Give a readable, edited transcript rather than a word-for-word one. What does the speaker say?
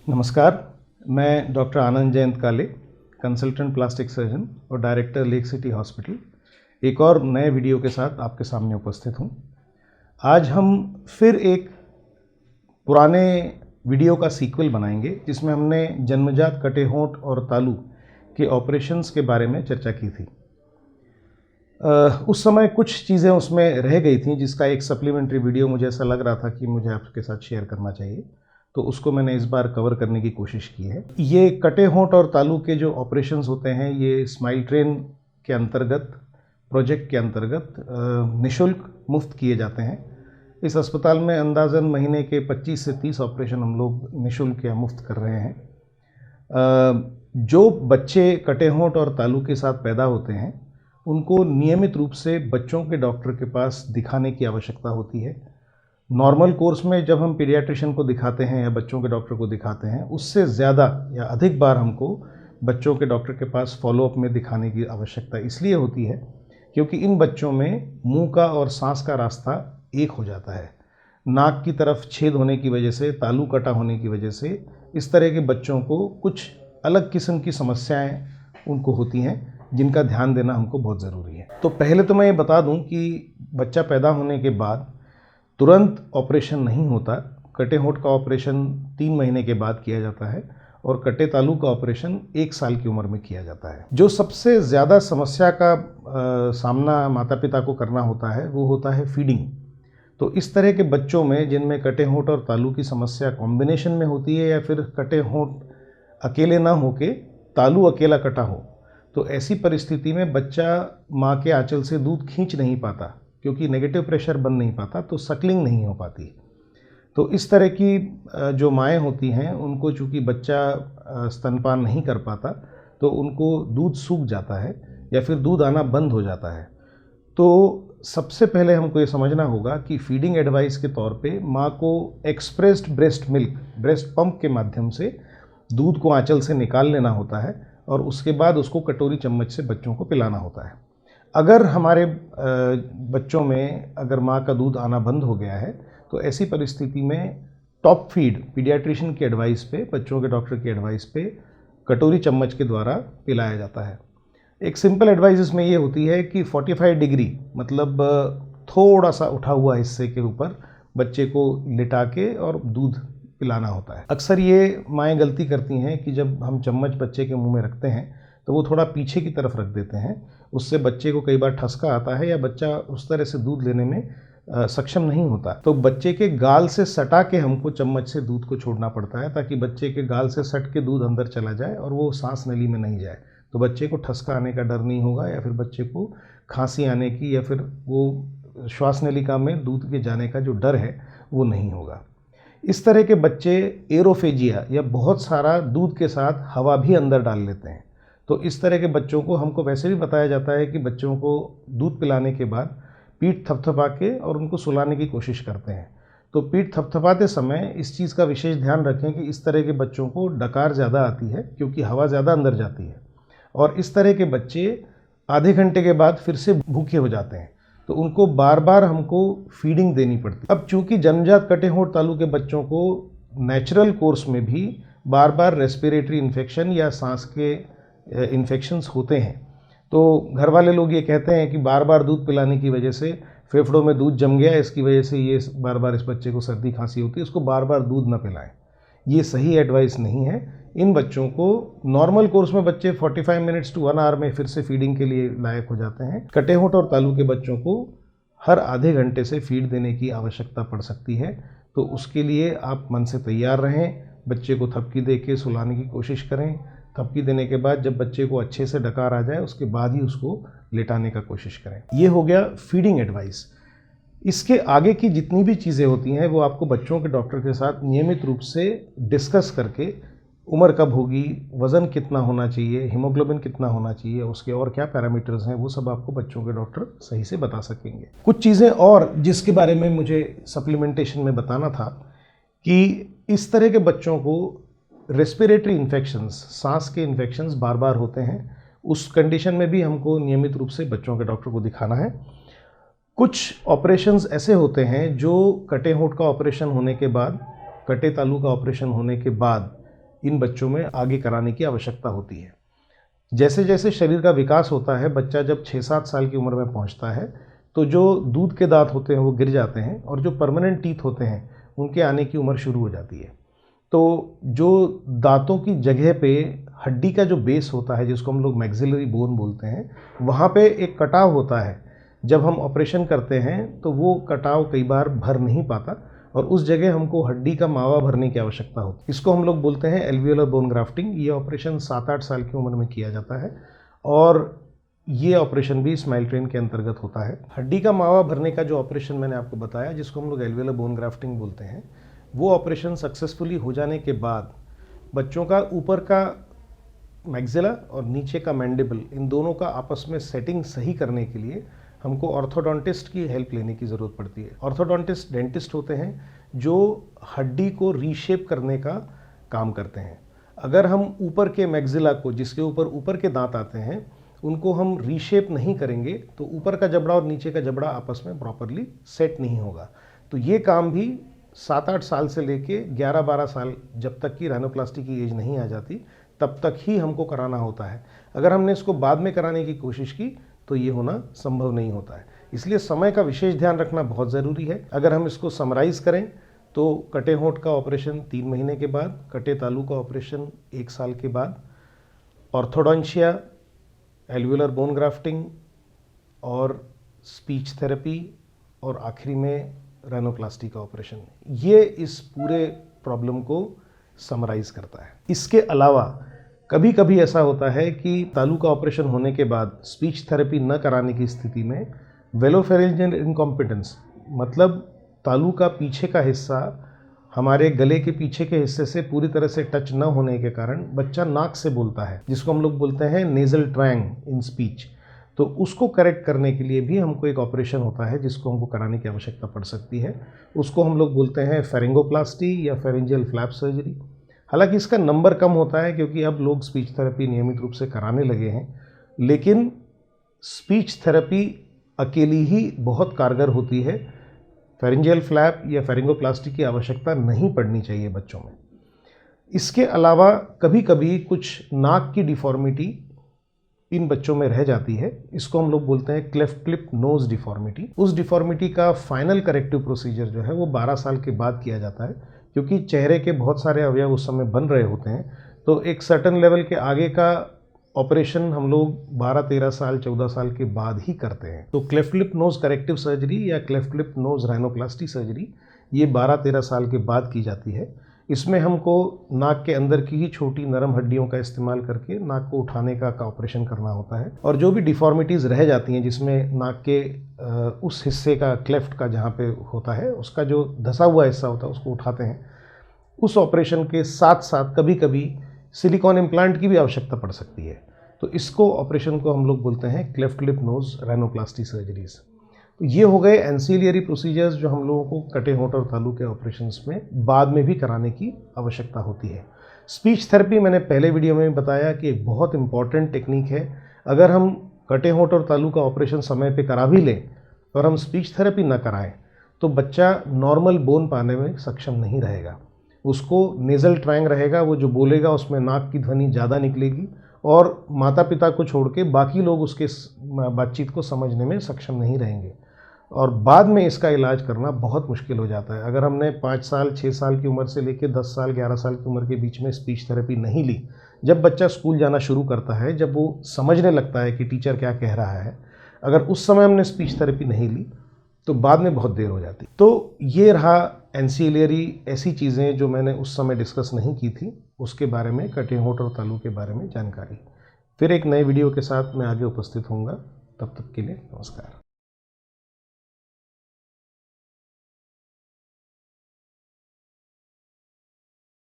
नमस्कार, मैं डॉक्टर आनंद जयंत काले, कंसल्टेंट प्लास्टिक सर्जन और डायरेक्टर लेक सिटी हॉस्पिटल एक और नए वीडियो के साथ आपके सामने उपस्थित हूँ। आज हम फिर एक पुराने वीडियो का सीक्वल बनाएंगे जिसमें हमने जन्मजात कटे होंठ और तालू के ऑपरेशंस के बारे में चर्चा की थी। उस समय कुछ चीज़ें उसमें रह गई थी जिसका एक सप्लीमेंट्री वीडियो मुझे ऐसा लग रहा था कि मुझे आपके साथ शेयर करना चाहिए, तो उसको मैंने इस बार कवर करने की कोशिश की है। ये कटे होंठ और तालू के जो ऑपरेशंस होते हैं ये स्माइल ट्रेन के अंतर्गत, प्रोजेक्ट के अंतर्गत निःशुल्क मुफ्त किए जाते हैं। इस अस्पताल में अंदाज़न महीने के 25 से 30 ऑपरेशन हम लोग निःशुल्क या मुफ्त कर रहे हैं। जो बच्चे कटे होंठ और तालू के साथ पैदा होते हैं उनको नियमित रूप से बच्चों के डॉक्टर के पास दिखाने की आवश्यकता होती है। नॉर्मल कोर्स में जब हम पीडियाट्रिशियन को दिखाते हैं या बच्चों के डॉक्टर को दिखाते हैं, उससे ज़्यादा या अधिक बार हमको बच्चों के डॉक्टर के पास फॉलोअप में दिखाने की आवश्यकता इसलिए होती है क्योंकि इन बच्चों में मुंह का और सांस का रास्ता एक हो जाता है। नाक की तरफ छेद होने की वजह से, तालू कटा होने की वजह से इस तरह के बच्चों को कुछ अलग किस्म की समस्याएं उनको होती हैं जिनका ध्यान देना हमको बहुत ज़रूरी है। तो पहले तो मैं ये बता दूं कि बच्चा पैदा होने के बाद तुरंत ऑपरेशन नहीं होता। कटे होंठ का ऑपरेशन 3 महीने के बाद किया जाता है और कटे तालू का ऑपरेशन 1 साल की उम्र में किया जाता है। जो सबसे ज़्यादा समस्या का सामना माता पिता को करना होता है वो होता है फीडिंग। तो इस तरह के बच्चों में जिनमें कटे होंठ और तालू की समस्या कॉम्बिनेशन में होती है या फिर कटे होंठ अकेले ना होके तालू अकेला कटा हो, तो ऐसी परिस्थिति में बच्चा माँ के आंचल से दूध खींच नहीं पाता क्योंकि नेगेटिव प्रेशर बन नहीं पाता, तो सकलिंग नहीं हो पाती। तो इस तरह की जो माएँ होती हैं उनको चूँकि बच्चा स्तनपान नहीं कर पाता तो उनको दूध सूख जाता है या फिर दूध आना बंद हो जाता है। तो सबसे पहले हमको ये समझना होगा कि फीडिंग एडवाइस के तौर पे माँ को expressed breast milk, breast pump के माध्यम से दूध को आंचल से निकाल लेना होता है और उसके बाद उसको कटोरी चम्मच से बच्चों को पिलाना होता है। अगर हमारे बच्चों में अगर माँ का दूध आना बंद हो गया है तो ऐसी परिस्थिति में टॉप फीड पीडियाट्रिशियन की एडवाइस पे, बच्चों के डॉक्टर की एडवाइस पे कटोरी चम्मच के द्वारा पिलाया जाता है। एक सिंपल एडवाइस इसमें ये होती है कि 45 डिग्री मतलब थोड़ा सा उठा हुआ हिस्से के ऊपर बच्चे को लिटा के और दूध पिलाना होता है। अक्सर ये माएँ गलती करती हैं कि जब हम चम्मच बच्चे के मुंह में रखते हैं तो वो थोड़ा पीछे की तरफ रख देते हैं। उससे बच्चे को कई बार ठसका आता है या बच्चा उस तरह से दूध लेने में सक्षम नहीं होता। तो बच्चे के गाल से सटा के हमको चम्मच से दूध को छोड़ना पड़ता है ताकि बच्चे के गाल से सट के दूध अंदर चला जाए और वो सांस नली में नहीं जाए। तो बच्चे को ठसका आने का डर नहीं होगा या फिर बच्चे को खांसी आने की या फिर वो श्वास नलिका में दूध के जाने का जो डर है वो नहीं होगा। इस तरह के बच्चे एरोफेजिया या बहुत सारा दूध के साथ हवा भी अंदर डाल लेते हैं। तो इस तरह के बच्चों को हमको वैसे भी बताया जाता है कि बच्चों को दूध पिलाने के बाद पीठ थपथपा के और उनको सुलाने की कोशिश करते हैं। तो पीठ थपथपाते समय इस चीज़ का विशेष ध्यान रखें कि इस तरह के बच्चों को डकार ज़्यादा आती है क्योंकि हवा ज़्यादा अंदर जाती है और इस तरह के बच्चे आधे घंटे के बाद फिर से भूखे हो जाते हैं। तो उनको बार बार हमको फीडिंग देनी पड़ती है। अब चूंकि जन्मजात कटे होंठ तालू के बच्चों को नेचुरल कोर्स में भी बार बार रेस्पिरेटरी इन्फेक्शन या सांस के इन्फेक्शंस होते हैं, तो घर वाले लोग ये कहते हैं कि बार बार दूध पिलाने की वजह से फेफड़ों में दूध जम गया, इसकी वजह से ये बार बार इस बच्चे को सर्दी खांसी होती है, इसको बार बार दूध ना पिलाएं। ये सही एडवाइस नहीं है। इन बच्चों को नॉर्मल कोर्स में बच्चे 45 मिनट्स टू 1 आवर में फिर से फीडिंग के लिए लायक हो जाते हैं। कटे होंठ और तालू के बच्चों को हर आधे घंटे से फीड देने की आवश्यकता पड़ सकती है। तो उसके लिए आप मन से तैयार रहें। बच्चे को थपकी दे के सुलाने की कोशिश करें। थपकी देने के बाद जब बच्चे को अच्छे से डकार आ जाए उसके बाद ही उसको लेटाने का कोशिश करें। ये हो गया फीडिंग एडवाइस। इसके आगे की जितनी भी चीज़ें होती हैं वो आपको बच्चों के डॉक्टर के साथ नियमित रूप से डिस्कस करके, उम्र कब होगी, वज़न कितना होना चाहिए, हीमोग्लोबिन कितना होना चाहिए, उसके और क्या पैरामीटर्स हैं, वो सब आपको बच्चों के डॉक्टर सही से बता सकेंगे। कुछ चीज़ें और जिसके बारे में मुझे सप्लीमेंटेशन में बताना था कि इस तरह के बच्चों को रेस्पिरेटरी इन्फेक्शंस, सांस के इन्फेक्शंस बार बार होते हैं। उस कंडीशन में भी हमको नियमित रूप से बच्चों के डॉक्टर को दिखाना है। कुछ ऑपरेशंस ऐसे होते हैं जो कटे होंठ का ऑपरेशन होने के बाद, कटे तालू का ऑपरेशन होने के बाद इन बच्चों में आगे कराने की आवश्यकता होती है। जैसे जैसे शरीर का विकास होता है, बच्चा जब 6-7 साल की उम्र में पहुंचता है तो जो दूध के दांत होते हैं वो गिर जाते हैं और जो परमानेंट टीथ होते हैं उनके आने की उम्र शुरू हो जाती है। तो जो दांतों की जगह पे हड्डी का जो बेस होता है, जिसको हम लोग मैक्सिलरी बोन बोलते हैं, वहाँ पे एक कटाव होता है। जब हम ऑपरेशन करते हैं तो वो कटाव कई बार भर नहीं पाता और उस जगह हमको हड्डी का मावा भरने की आवश्यकता होती है। इसको हम लोग बोलते हैं एल्वियोलर बोन ग्राफ्टिंग। ये ऑपरेशन 7-8 साल की उम्र में किया जाता है और ये ऑपरेशन भी स्माइल ट्रेन के अंतर्गत होता है। हड्डी का मावा भरने का जो ऑपरेशन मैंने आपको बताया, जिसको हम लोग एल्वियोलर बोन ग्राफ्टिंग बोलते हैं, वो ऑपरेशन सक्सेसफुली हो जाने के बाद बच्चों का ऊपर का मैक्सिला और नीचे का मैंडिबल, इन दोनों का आपस में सेटिंग सही करने के लिए हमको ऑर्थोडोंटिस्ट की हेल्प लेने की ज़रूरत पड़ती है। ऑर्थोडोंटिस्ट डेंटिस्ट होते हैं जो हड्डी को रीशेप करने का काम करते हैं। अगर हम ऊपर के मैक्सिला को, जिसके ऊपर के दांत आते हैं, उनको हम रीशेप नहीं करेंगे तो ऊपर का जबड़ा और नीचे का जबड़ा आपस में प्रॉपरली सेट नहीं होगा। तो ये काम भी 7-8 साल से लेके 11-12 साल, जब तक कि राइनोप्लास्टी की एज नहीं आ जाती, तब तक ही हमको कराना होता है। अगर हमने इसको बाद में कराने की कोशिश की तो ये होना संभव नहीं होता है। इसलिए समय का विशेष ध्यान रखना बहुत ज़रूरी है। अगर हम इसको समराइज़ करें तो कटे होंठ का ऑपरेशन 3 महीने के बाद, कटे तालू का ऑपरेशन 1 साल के बाद, ऑर्थोडोंशिया, एल्वियोलर बोन ग्राफ्टिंग और स्पीच थेरेपी और आखिरी में राइनोप्लास्टी का ऑपरेशन, ये इस पूरे प्रॉब्लम को समराइज़ करता है। इसके अलावा कभी कभी ऐसा होता है कि तालू का ऑपरेशन होने के बाद स्पीच थेरेपी न कराने की स्थिति में वेलोफेरेंजियल इनकॉम्पिटेंस, मतलब तालू का पीछे का हिस्सा हमारे गले के पीछे के हिस्से से पूरी तरह से टच न होने के कारण बच्चा नाक से बोलता है, जिसको हम लोग बोलते हैं नेजल ट्रैंग इन स्पीच। तो उसको करेक्ट करने के लिए भी हमको एक ऑपरेशन होता है जिसको हमको कराने की आवश्यकता पड़ सकती है। उसको हम लोग बोलते हैं फेरिंगोप्लास्टी या फेरिंजियल फ्लैप सर्जरी। हालांकि इसका नंबर कम होता है क्योंकि अब लोग स्पीच थेरेपी नियमित रूप से कराने लगे हैं, लेकिन स्पीच थेरेपी अकेली ही बहुत कारगर होती है। फेरिंजियल फ्लैप या फेरिंगोप्लास्टी की आवश्यकता नहीं पड़नी चाहिए बच्चों में। इसके अलावा कभी कभी कुछ नाक की डिफॉर्मिटी इन बच्चों में रह जाती है। इसको हम लोग बोलते हैं क्लेफ्ट लिप नोज डिफॉर्मिटी। उस डिफॉर्मिटी का फाइनल करेक्टिव प्रोसीजर जो है वो 12 साल के बाद किया जाता है, क्योंकि चेहरे के बहुत सारे अवयव उस समय बन रहे होते हैं। तो एक सर्टन लेवल के आगे का ऑपरेशन हम लोग 12-13 साल 14 साल के बाद ही करते हैं। तो cleft lip nose corrective surgery या cleft lip nose rhinoplasty surgery ये 12-13 साल के बाद की जाती है। इसमें हमको नाक के अंदर की ही छोटी नरम हड्डियों का इस्तेमाल करके नाक को उठाने का ऑपरेशन करना होता है। और जो भी डिफॉर्मिटीज़ रह जाती हैं, जिसमें नाक के उस हिस्से का, क्लेफ्ट का जहाँ पे होता है, उसका जो धसा हुआ हिस्सा होता है उसको उठाते हैं। उस ऑपरेशन के साथ साथ कभी कभी सिलिकॉन इम्प्लांट की भी आवश्यकता पड़ सकती है। तो इसको ऑपरेशन को हम लोग बोलते हैं cleft lip nose rhinoplasty surgeries. तो ये हो गए एंसीलियरी प्रोसीजर्स जो हम लोगों को कटे होंठ और तालू के ऑपरेशंस में बाद में भी कराने की आवश्यकता होती है। स्पीच थेरेपी मैंने पहले वीडियो में बताया कि एक बहुत इंपॉर्टेंट टेक्निक है। अगर हम कटे होंठ और तालू का ऑपरेशन समय पे करा भी लें और हम स्पीच थेरेपी ना कराएं तो बच्चा नॉर्मल बोन पाने में सक्षम नहीं रहेगा। उसको नेज़ल ट्रैंग रहेगा, वो जो बोलेगा उसमें नाक की ध्वनि ज़्यादा निकलेगी और माता पिता को छोड़ के बाकी लोग उसके बातचीत को समझने में सक्षम नहीं रहेंगे और बाद में इसका इलाज करना बहुत मुश्किल हो जाता है। अगर हमने 5 साल 6 साल की उम्र से लेकर 10 साल 11 साल की उम्र के बीच में स्पीच थेरेपी नहीं ली, जब बच्चा स्कूल जाना शुरू करता है, जब वो समझने लगता है कि टीचर क्या कह रहा है, अगर उस समय हमने स्पीच थेरेपी नहीं ली तो बाद में बहुत देर हो जाती। तो ये रहा एंसीलियरी ऐसी चीज़ें जो मैंने उस समय डिस्कस नहीं की थी, उसके बारे में, कटे होंठ और तालू के बारे में जानकारी। फिर एक नए वीडियो के साथ मैं आगे उपस्थित होऊंगा। तब तक के लिए नमस्कार।